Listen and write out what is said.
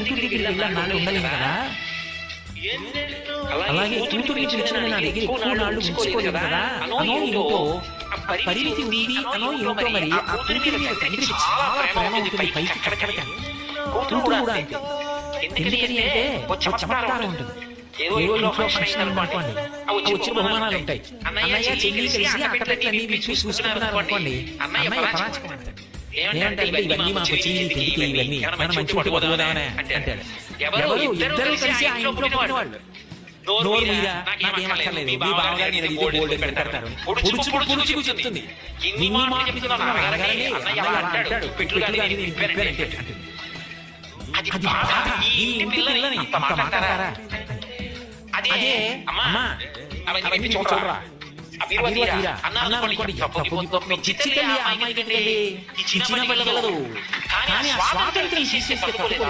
కూతురు దగ్గరికి వెళ్ళి అన్నాళ్ళు ఉండలేను కదా, అలాగే కూతుర్ని పిలుచుకుని నా దగ్గర ఎక్కువ నాళ్ళు ఉంచుకోలేదు కదా అనో ఏంటో పరిమితి ఉంది అనో ఏంటో. మరి ఆ కూతురి మీద తండ్రికి చాలా ప్రేమ ఉంటుంది పైకి కట్టకడక. కూతురు కూడా అంతే. ఎందుకని అంటే ఒక చమత్కారం ఉంటుంది. ఏదో ఇంట్లో ఫంక్షన్ అనుకోండి, వచ్చిన బహుమానాలు ఉంటాయి, అన్నయ్య చెల్లి కలిసి అట్టపెట్లన్నీ మీరు చూసుకున్నారు అనుకోండి, అన్నయ్య పరాచకం అంటాడు. ఏమంటే ఇవన్నీ మాకు వచ్చింది ఇవన్నీ మనం మంచి పట్టుకోదామనే అంటాడు. ఎవరు ఇద్దరు కలిసి ఆ ఇంట్లో పడిన వాళ్ళు నోరు మీద నాకేం అక్కర్లేదు, మీ బావగారు నేను గోల్డ్ పెడతారు, పొడుచుకు చెప్తుంది. ఇన్ని మాటలు చెప్తున్నాను అనగానే అన్నయ్య అంటాడు, పెట్టుగాని నేను విప్పానంటే అంటుంది. అది బాధ. ఈ ఇంటి పిల్లని అంత మాట్లాడతారా? అదే అమ్మా అవన్నీ చూడరా, అన్నారనుకోండి చిచ్చి అమ్మాయి కంటే ఈ చిన్న పిల్లలు కానీ ఆ స్వాతంత్రం తీసేస్తే పట్టుకోలేదు.